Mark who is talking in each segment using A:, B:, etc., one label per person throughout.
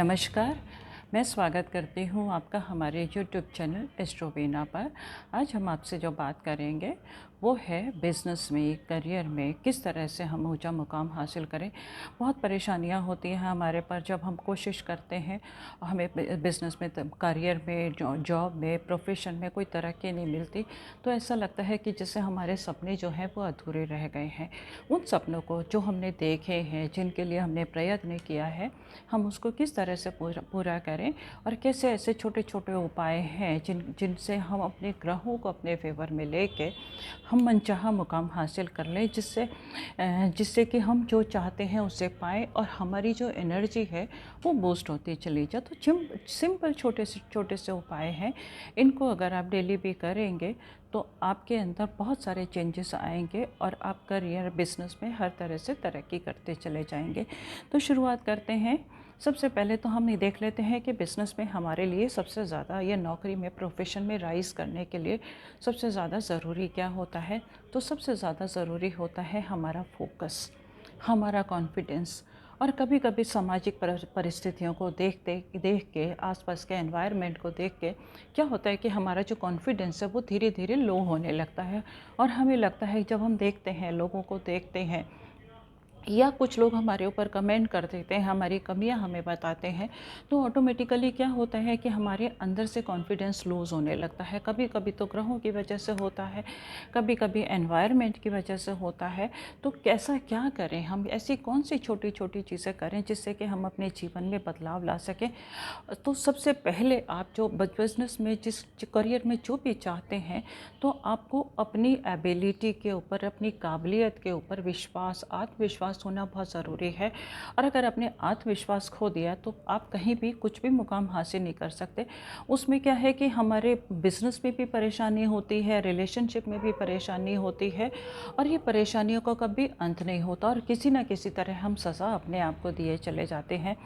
A: नमस्कार। मैं स्वागत करती हूँ आपका हमारे यूट्यूब चैनल एस्ट्रोवीना पर। आज हम आपसे जो बात करेंगे वो है बिज़नेस में, करियर में किस तरह से हम ऊंचा मुकाम हासिल करें। बहुत परेशानियाँ होती हैं हमारे पर जब हम कोशिश करते हैं, हमें बिज़नेस में, करियर में, जॉब में, प्रोफेशन में कोई तरक्की नहीं मिलती, तो ऐसा लगता है कि जैसे हमारे सपने जो हैं वो अधूरे रह गए हैं। उन सपनों को जो हमने देखे हैं, जिनके लिए हमने प्रयत्न किया है, हम उसको किस तरह से पूरा करें और कैसे ऐसे छोटे छोटे उपाय हैं जिनसे हम अपने ग्रहों को अपने फेवर में लेके हम मनचाहा मुकाम हासिल कर लें, जिससे कि हम जो चाहते हैं उसे पाएँ और हमारी जो एनर्जी है वो बूस्ट होती चली जाए। तो सिंपल छोटे से उपाय हैं। इनको अगर आप डेली भी करेंगे तो आपके अंदर बहुत सारे चेंजेस आएंगे और आप करियर बिजनेस में हर तरह से तरक्की करते चले जाएंगे। तो शुरुआत करते हैं। सबसे पहले तो हम ये देख लेते हैं कि बिज़नेस में हमारे लिए सबसे ज़्यादा, या नौकरी में, प्रोफेशन में राइज़ करने के लिए सबसे ज़्यादा ज़रूरी क्या होता है। तो सबसे ज़्यादा ज़रूरी होता है हमारा फोकस, हमारा कॉन्फिडेंस। और कभी कभी सामाजिक परिस्थितियों को देख के, आसपास के एनवायरनमेंट को देख के क्या होता है कि हमारा जो कॉन्फिडेंस है वो धीरे धीरे लो होने लगता है। और हमें लगता है, जब हम देखते हैं, लोगों को देखते हैं या कुछ लोग हमारे ऊपर कमेंट कर देते हैं, हमारी कमियां हमें बताते हैं, तो ऑटोमेटिकली क्या होता है कि हमारे अंदर से कॉन्फिडेंस लूज़ होने लगता है। कभी कभी तो ग्रहों की वजह से होता है, कभी कभी एनवायरनमेंट की वजह से होता है। तो कैसा क्या करें हम, ऐसी कौन सी छोटी छोटी चीज़ें करें जिससे कि हम अपने जीवन में बदलाव ला सकें। तो सबसे पहले आप जो बिजनेस में, जिस करियर में जो भी चाहते हैं, तो आपको अपनी एबिलिटी के ऊपर, अपनी काबिलियत के ऊपर विश्वास, आत्मविश्वास होना बहुत ज़रूरी है। और अगर आपने आत्मविश्वास खो दिया तो आप कहीं भी कुछ भी मुकाम हासिल नहीं कर सकते। उसमें क्या है कि हमारे बिजनेस में भी परेशानी होती है, रिलेशनशिप में भी परेशानी होती है, और ये परेशानियों का कभी अंत नहीं होता और किसी ना किसी तरह हम सज़ा अपने आप को दिए चले जाते हैं।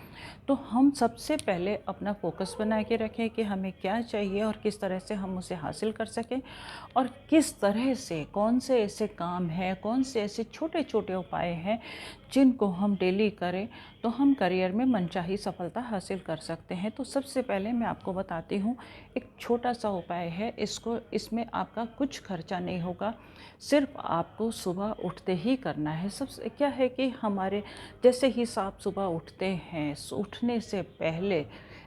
A: तो हम सबसे पहले अपना फोकस बना के रखें कि हमें क्या चाहिए और किस तरह से हम उसे हासिल कर सकें, और किस तरह से, कौन से ऐसे काम हैं, कौन से ऐसे छोटे छोटे उपाय हैं जिनको हम डेली करें तो हम करियर में मनचाही सफलता हासिल कर सकते हैं। तो सबसे पहले मैं आपको बताती हूँ, एक छोटा सा उपाय है। इसमें आपका कुछ खर्चा नहीं होगा, सिर्फ आपको सुबह उठते ही करना है। सबसे क्या है कि हमारे जैसे ही आप सुबह उठते हैं, उठने से पहले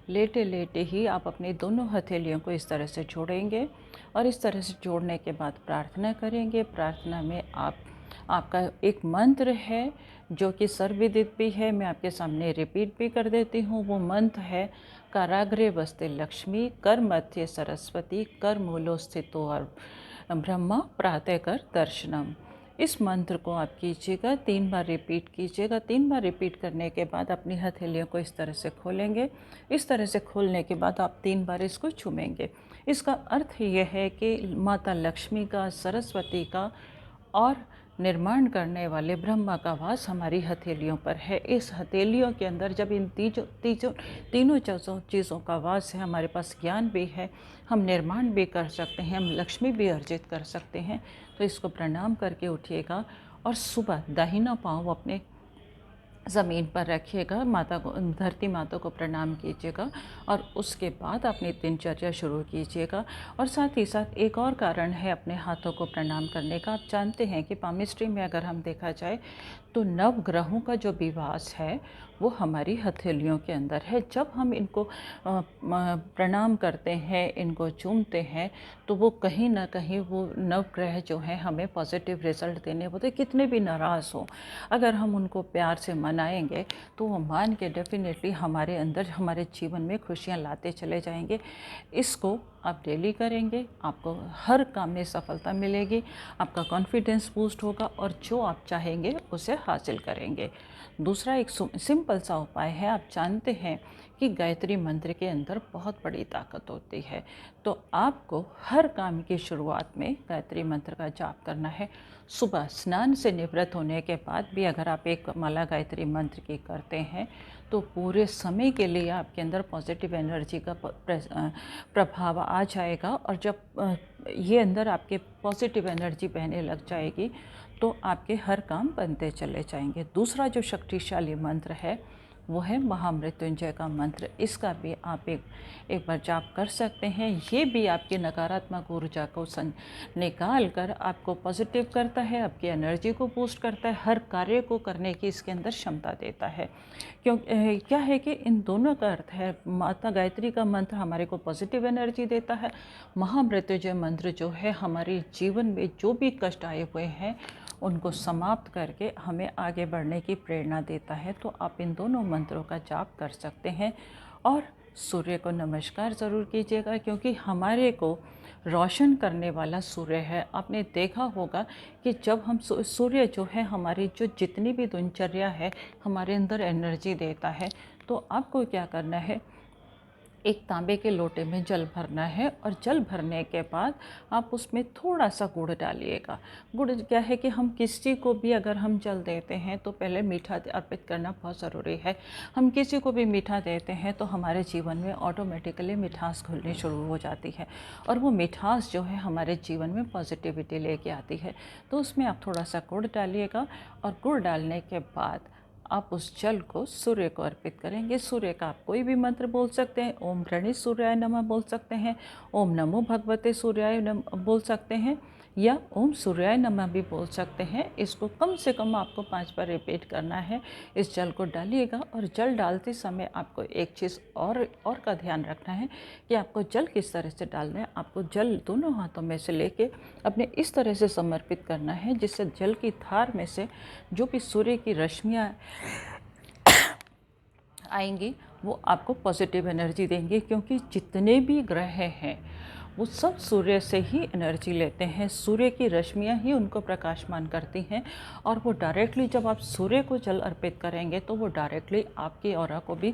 A: लेटे लेटे ही आप अपनी दोनों हथेलियों को इस तरह से जोड़ेंगे और इस तरह से जोड़ने के बाद प्रार्थना करेंगे। प्रार्थना में आपका एक मंत्र है जो कि सर्वविदित भी है, मैं आपके सामने रिपीट भी कर देती हूँ। वो मंत्र है, काराग्रे वस्ते लक्ष्मी, कर मध्य सरस्वती, कर मूलो स्थितो और ब्रह्मा, प्रातः कर दर्शनम। इस मंत्र को आप कीजिएगा, 3 बार रिपीट कीजिएगा। 3 बार रिपीट करने के बाद अपनी हथेलियों को इस तरह से खोलेंगे। इस तरह से खोलने के बाद आप 3 बार इसको चूमेंगे। इसका अर्थ यह है कि माता लक्ष्मी का, सरस्वती का और निर्माण करने वाले ब्रह्मा का वास हमारी हथेलियों पर है। इस हथेलियों के अंदर जब इन तीनों चीज़ों का वास है, हमारे पास ज्ञान भी है, हम निर्माण भी कर सकते हैं, हम लक्ष्मी भी अर्जित कर सकते हैं। तो इसको प्रणाम करके उठिएगा और सुबह दाहिना पाँव अपने ज़मीन पर रखिएगा, माता को, धरती माता को प्रणाम कीजिएगा और उसके बाद अपनी दिनचर्या शुरू कीजिएगा। और साथ ही साथ एक और कारण है अपने हाथों को प्रणाम करने का। आप जानते हैं कि पामिस्ट्री में अगर हम देखा जाए तो नव ग्रहों का जो विवास है वो हमारी हथेलियों के अंदर है। जब हम इनको प्रणाम करते हैं, इनको चूमते हैं, तो वो कहीं ना कहीं वो नव ग्रह जो हैं हमें पॉजिटिव रिजल्ट देने होते। कितने भी नाराज़ हो, अगर हम उनको प्यार से मनाएंगे तो वो मान के डेफिनेटली हमारे अंदर, हमारे जीवन में खुशियाँ लाते चले जाएंगे। इसको आप डेली करेंगे, आपको हर काम में सफलता मिलेगी, आपका कॉन्फिडेंस बूस्ट होगा और जो आप चाहेंगे उसे हासिल करेंगे। दूसरा एक सिंपल सा उपाय है। आप जानते हैं कि गायत्री मंत्र के अंदर बहुत बड़ी ताकत होती है, तो आपको हर काम की शुरुआत में गायत्री मंत्र का जाप करना है। सुबह स्नान से निवृत्त होने के बाद भी अगर आप एक माला गायत्री मंत्र की करते हैं तो पूरे समय के लिए आपके अंदर पॉजिटिव एनर्जी का प्रभाव आ जाएगा। और जब ये अंदर आपके पॉजिटिव एनर्जी बहने लग जाएगी तो आपके हर काम बनते चले जाएंगे। दूसरा जो शक्तिशाली मंत्र है वो है महामृत्युंजय का मंत्र। इसका भी आप एक बार जाप कर सकते हैं। ये भी आपकी नकारात्मक ऊर्जा को निकाल कर आपको पॉजिटिव करता है, आपकी एनर्जी को बूस्ट करता है, हर कार्य को करने की इसके अंदर क्षमता देता है। क्या है कि इन दोनों का अर्थ है, माता गायत्री का मंत्र हमारे को पॉजिटिव एनर्जी देता है, महामृत्युंजय मंत्र जो है हमारे जीवन में जो भी कष्ट आए हुए हैं उनको समाप्त करके हमें आगे बढ़ने की प्रेरणा देता है। तो आप इन दोनों मंत्रों का जाप कर सकते हैं और सूर्य को नमस्कार ज़रूर कीजिएगा, क्योंकि हमारे को रोशन करने वाला सूर्य है। आपने देखा होगा कि जब हम सूर्य जो है हमारी जो जितनी भी दिनचर्या है हमारे अंदर एनर्जी देता है। तो आपको क्या करना है, एक तांबे के लोटे में जल भरना है और जल भरने के बाद आप उसमें थोड़ा सा गुड़ डालिएगा। गुड़ क्या है कि हम किसी को भी अगर हम जल देते हैं तो पहले मीठा अर्पित करना बहुत ज़रूरी है। हम किसी को भी मीठा देते हैं तो हमारे जीवन में ऑटोमेटिकली मिठास घुलनी शुरू हो जाती है और वो मिठास जो है हमारे जीवन में पॉजिटिविटी लेके आती है। तो उसमें आप थोड़ा सा गुड़ डालिएगा और गुड़ डालने के बाद आप उस जल को सूर्य को अर्पित करेंगे। सूर्य का आप कोई भी मंत्र बोल सकते हैं, ओम प्रणित सूर्याय नमः बोल सकते हैं, ओम नमो भगवते सूर्याय नमः बोल सकते हैं, या ओम सूर्याय नमः भी बोल सकते हैं। इसको कम से कम आपको 5 बार रिपीट करना है। इस जल को डालिएगा और जल डालते समय आपको एक चीज़ और का ध्यान रखना है कि आपको जल किस तरह से डालना है। आपको जल दोनों हाथों में से लेके अपने इस तरह से समर्पित करना है जिससे जल की धार में से जो भी सूर्य की रश्मियाँ आएंगी वो आपको पॉजिटिव एनर्जी देंगे, क्योंकि जितने भी ग्रह हैं वो सब सूर्य से ही एनर्जी लेते हैं। सूर्य की रश्मियाँ ही उनको प्रकाशमान करती हैं और वो डायरेक्टली जब आप सूर्य को जल अर्पित करेंगे तो वो डायरेक्टली आपकी ऑरा को भी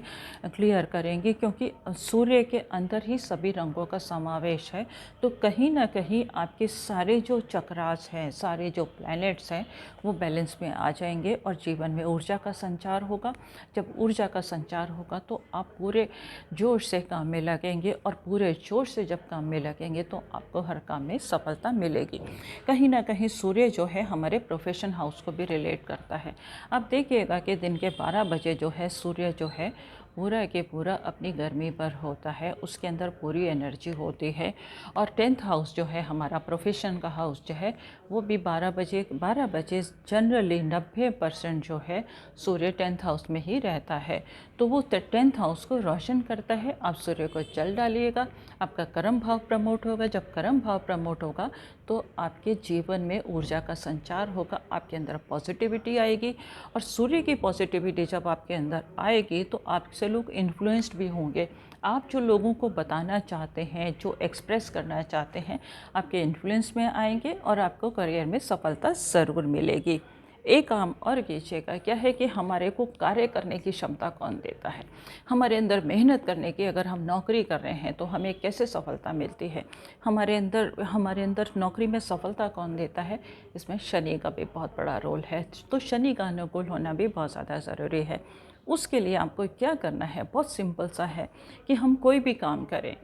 A: क्लियर करेंगी, क्योंकि सूर्य के अंदर ही सभी रंगों का समावेश है। तो कहीं ना कहीं आपके सारे जो चक्रास हैं, सारे जो प्लैनेट्स हैं वो बैलेंस में आ जाएंगे और जीवन में ऊर्जा का संचार होगा। जब ऊर्जा का संचार होगा तो आप पूरे जोश से काम में लगेंगे और पूरे जोश से जब काम में लगेंगे तो आपको हर काम में सफलता मिलेगी। कहीं ना कहीं सूर्य जो है हमारे प्रोफेशन हाउस को भी रिलेट करता है। आप देखिएगा कि दिन के 12 बजे जो है सूर्य जो है पूरा के पूरा अपनी गर्मी पर होता है, उसके अंदर पूरी एनर्जी होती है। और 10th हाउस जो है हमारा प्रोफेशन का हाउस जो है वो भी 12 बजे जनरली 90% जो है सूर्य 10th हाउस में ही रहता है। तो वो 10th हाउस को रोशन करता है। आप सूर्य को जल डालिएगा, आपका कर्म भाव प्रमोट होगा। जब कर्म भाव प्रमोट होगा तो आपके जीवन में ऊर्जा का संचार होगा, आपके अंदर पॉजिटिविटी आएगी। और सूर्य की पॉजिटिविटी जब आपके अंदर आएगी तो आपसे लोग इन्फ्लुएंस्ड भी होंगे। आप जो लोगों को बताना चाहते हैं, जो एक्सप्रेस करना चाहते हैं, आपके इन्फ्लुएंस में आएंगे और आपको करियर में सफलता ज़रूर मिलेगी। एक काम और कीजिएगा, क्या है कि हमारे को कार्य करने की क्षमता कौन देता है, हमारे अंदर मेहनत करने की। अगर हम नौकरी कर रहे हैं तो हमें कैसे सफलता मिलती है, हमारे अंदर नौकरी में सफलता कौन देता है, इसमें शनि का भी बहुत बड़ा रोल है। तो शनि का अनुकूल होना भी बहुत ज़्यादा ज़रूरी है। उसके लिए आपको क्या करना है, बहुत सिंपल सा है कि हम कोई भी काम करें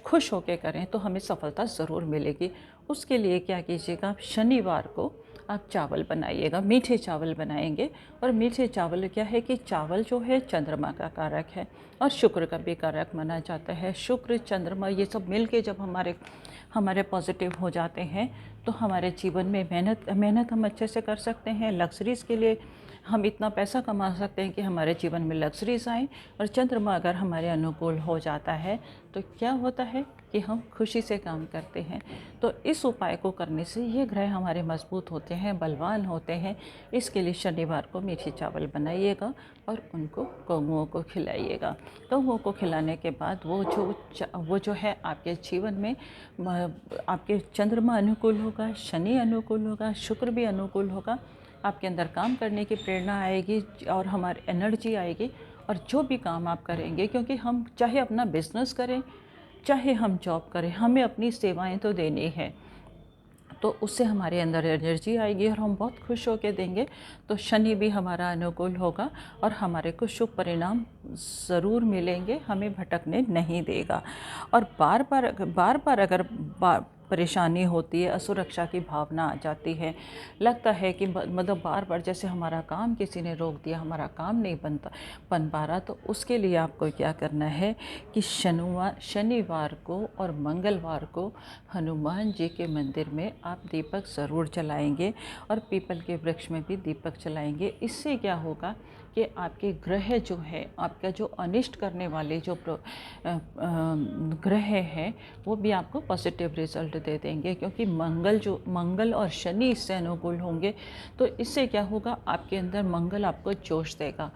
A: खुश होकर करें तो हमें सफलता ज़रूर मिलेगी। उसके लिए क्या कीजिएगा, आप शनिवार को आप चावल बनाइएगा, मीठे चावल बनाएंगे। और मीठे चावल क्या है कि चावल जो है चंद्रमा का कारक है और शुक्र का भी कारक माना जाता है। शुक्र चंद्रमा ये सब मिलके जब हमारे पॉजिटिव हो जाते हैं तो हमारे जीवन में मेहनत हम अच्छे से कर सकते हैं। लग्जरीज़ के लिए हम इतना पैसा कमा सकते हैं कि हमारे जीवन में लग्जरीज आएँ। और चंद्रमा अगर हमारे अनुकूल हो जाता है तो क्या होता है कि हम खुशी से काम करते हैं। तो इस उपाय को करने से ये ग्रह हमारे मजबूत होते हैं, बलवान होते हैं। इसके लिए शनिवार को मीठे चावल बनाइएगा और उनको कौओं को खिलाइएगा। कौओं को खिलाने के बाद वो जो है आपके जीवन में आपके चंद्रमा अनुकूल होगा, शनि अनुकूल होगा, शुक्र भी अनुकूल होगा। आपके अंदर काम करने की प्रेरणा आएगी और हमारी एनर्जी आएगी। और जो भी काम आप करेंगे, क्योंकि हम चाहे अपना बिजनेस करें चाहे हम जॉब करें, हमें अपनी सेवाएं तो देनी है, तो उससे हमारे अंदर एनर्जी आएगी और हम बहुत खुश होकर देंगे। तो शनि भी हमारा अनुकूल होगा और हमारे को शुभ परिणाम ज़रूर मिलेंगे, हमें भटकने नहीं देगा। और बार बार अगर परेशानी होती है, असुरक्षा की भावना आ जाती है। लगता है कि मतलब बार बार जैसे हमारा काम किसी ने रोक दिया, हमारा काम नहीं बन पा रहा। तो उसके लिए आपको क्या करना है कि शनिवार को और मंगलवार को हनुमान जी के मंदिर में आप दीपक ज़रूर जलाएंगे और पीपल के वृक्ष में भी दीपक जलाएंगे। इससे क्या होगा कि आपके ग्रह जो है, आपका जो अनिष्ट करने वाले जो ग्रह हैं वो भी आपको पॉजिटिव रिजल्ट दे देंगे, क्योंकि मंगल और शनि इससे अनुकूल होंगे। तो इससे क्या होगा, आपके अंदर मंगल आपको जोश देगा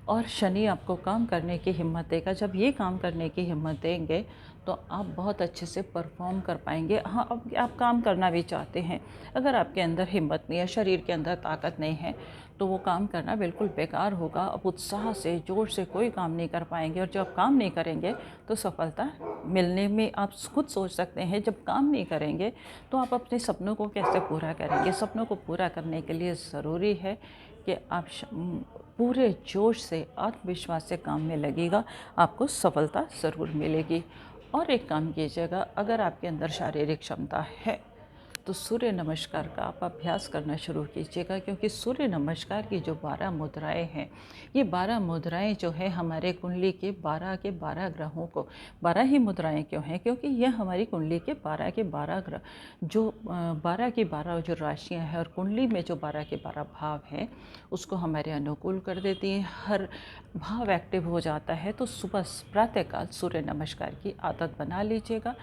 A: और शनि आपको काम करने की हिम्मत देगा। जब ये काम करने की हिम्मत देंगे तो आप बहुत अच्छे से परफॉर्म कर पाएंगे। हाँ, अब आप काम करना भी चाहते हैं, अगर आपके अंदर हिम्मत नहीं है, शरीर के अंदर ताकत नहीं है, तो वो काम करना बिल्कुल बेकार होगा। आप उत्साह से जोर से कोई काम नहीं कर पाएंगे, और जब काम नहीं करेंगे तो सफलता मिलने में आप खुद सोच सकते हैं। जब काम नहीं करेंगे तो आप अपने सपनों को कैसे पूरा करेंगे। सपनों को पूरा करने के लिए ज़रूरी है कि आप पूरे जोश से, आत्मविश्वास से काम में लगेगा, आपको सफलता ज़रूर मिलेगी। और एक काम कीजिएगा, अगर आपके अंदर शारीरिक क्षमता है तो सूर्य नमस्कार का आप अभ्यास करना शुरू कीजिएगा, क्योंकि सूर्य नमस्कार की जो 12 मुद्राएं हैं, ये 12 मुद्राएं जो है हमारे कुंडली के 12 ग्रहों को, 12 ही मुद्राएं क्यों हैं, क्योंकि यह हमारी कुंडली के 12 ग्रह, जो 12 जो राशियां हैं और कुंडली में जो 12 भाव हैं उसको हमारे अनुकूल कर देती हैं। हर भाव एक्टिव हो जाता है। तो सुबह प्रातःकाल सूर्य नमस्कार की आदत बना लीजिएगा,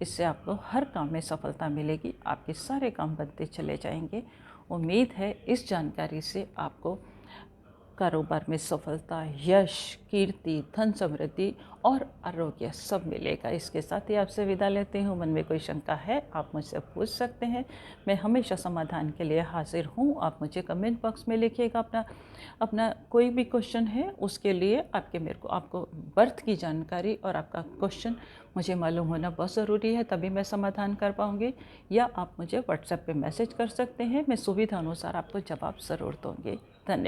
A: इससे आपको हर काम में सफलता मिलेगी, आपके सारे काम बनते चले जाएंगे। उम्मीद है इस जानकारी से आपको कारोबार में सफलता, यश, कीर्ति, धन समृद्धि और आरोग्य सब मिलेगा। इसके साथ ही आपसे विदा लेती हूँ। मन में कोई शंका है आप मुझसे पूछ सकते हैं, मैं हमेशा समाधान के लिए हाजिर हूँ। आप मुझे कमेंट बॉक्स में लिखिएगा अपना कोई भी क्वेश्चन है, उसके लिए आपको बर्थ की जानकारी और आपका क्वेश्चन मुझे मालूम होना बहुत ज़रूरी है, तभी मैं समाधान कर पाऊँगी। या आप मुझे व्हाट्सएप पे मैसेज कर सकते हैं, मैं सुविधा अनुसार आपको जवाब ज़रूर दूँगी। धन्यवाद।